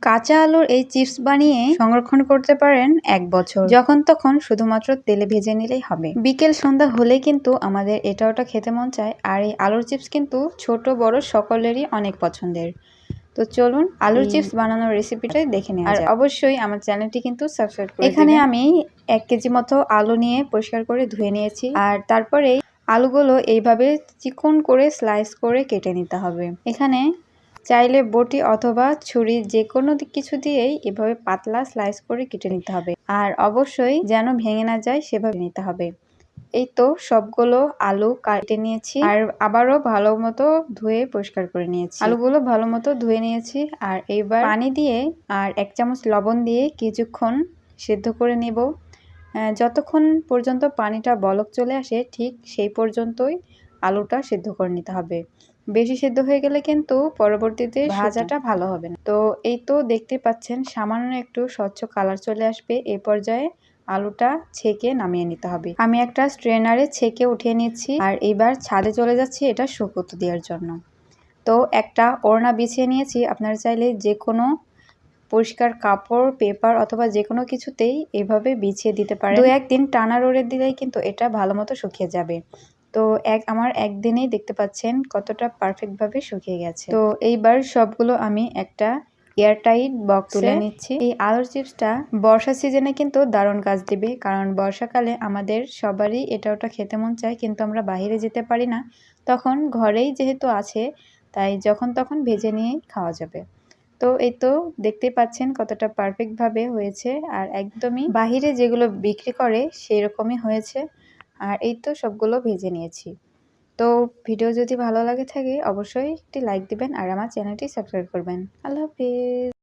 কাঁচা আলুর এই চিপস বানিয়ে সংরক্ষণ করতে পারেন 1 বছর। যখন তখন শুধুমাত্র তেলে ভেজে নিলেই হবে। বিকেল সন্ধ্যা হলেই কিন্তু আমাদের এটা ওটা খেতে মন চায়। আর এই আলুর চিপস কিন্তু ছোট বড় সকলেরই অনেক পছন্দের। তো চলুন আলুর চিপস বানানোর রেসিপিটা দেখে নেওয়া যাক। আর অবশ্যই আমার চ্যানেলটি কিন্তু সাবস্ক্রাইব করে দিবেন। এখানে আমি 1 কেজি মতো আলু নিয়ে পরিষ্কার করে ধুয়ে নিয়েছি। আর তারপরে আলুগুলো এইভাবে চিকন করে স্লাইস করে কেটে নিতে হবে। এখানে চাইলে বটি অথবা ছুরি যে কোনো কিছু দিয়েই এভাবে পাতলা স্লাইস করে কেটে নিতে হবে। আর অবশ্যই যেন ভেঙে না যায় সেভাবে নিতে হবে। এই তো সবগুলো আলু কেটে নিয়েছি আর আবারও ভালো মতো ধুয়ে পরিষ্কার করে নিয়েছি। আলুগুলো ভালো মতো ধুয়ে নিয়েছি আর এইবার পানি দিয়ে আর 1 চামচ লবণ দিয়ে কিছুক্ষণ সেদ্ধ করে নেব। যতক্ষণ পর্যন্ত পানিটা বলক চলে আসে ঠিক সেই পর্যন্তই আলুটা সেদ্ধ করে নিতে হবে। বেশি সেদ্ধ হয়ে গেলে কিন্তু পরবর্তীতে ভাজাটা ভালো হবে না। তো এই তো দেখতে পাচ্ছেন সামান্য একটু স্বচ্ছ কালার চলে আসবে। এই পর্যায়ে আলুটা ছেঁকে নামিয়ে নিতে হবে। আমি একটা স্ট্রেনারে ছেঁকে উঠিয়ে নিচ্ছি আর এবার ছাদে চলে যাচ্ছি এটা শুকোতে দেওয়ার জন্য। তো একটা ওড়না বিছিয়ে নিয়েছি। আপনারা চাইলে যে কোনো পরিষ্কার কাপড়, পেপার অথবা যে কোনো কিছুতেই এভাবে বিছিয়ে দিতে পারেন। 2-1 দিন টানা রোদে দিলেই কিন্তু এটা ভালো মতো শুকিয়ে যাবে। তো আমার একদিনেই দেখতে পাচ্ছেন কতটা পারফেক্ট ভাবে শুকিয়ে গেছে। তো এইবার সবগুলো আমি একটা এয়ারটাইট বক্সে তুলে নিচ্ছি। এই আলুর চিপসটা বর্ষা সিজনে কিন্তু দারুণ কাজ দিবে, কারণ বর্ষাকালে আমাদের সবারই এটা ওটা খেতে মন চায় কিন্তু আমরা বাইরে যেতে পারি না। তখন ঘরেই যেহেতু আছে তাই যখন তখন ভেজে নিয়েই খাওয়া যাবে। তো এই তো দেখতেই পাচ্ছেন কতটা পারফেক্ট ভাবে হয়েছে আর একদমই বাহিরে যেগুলো বিক্রি করে সেই রকমই হয়েছে। আর এই তো সবগুলো ভেজে নিয়েছি। তো ভিডিও যদি ভালো লাগে থাকে অবশ্যই একটি লাইক দিবেন আর আমার চ্যানেলটি সাবস্ক্রাইব করবেন। আল্লাহ হাফেজ।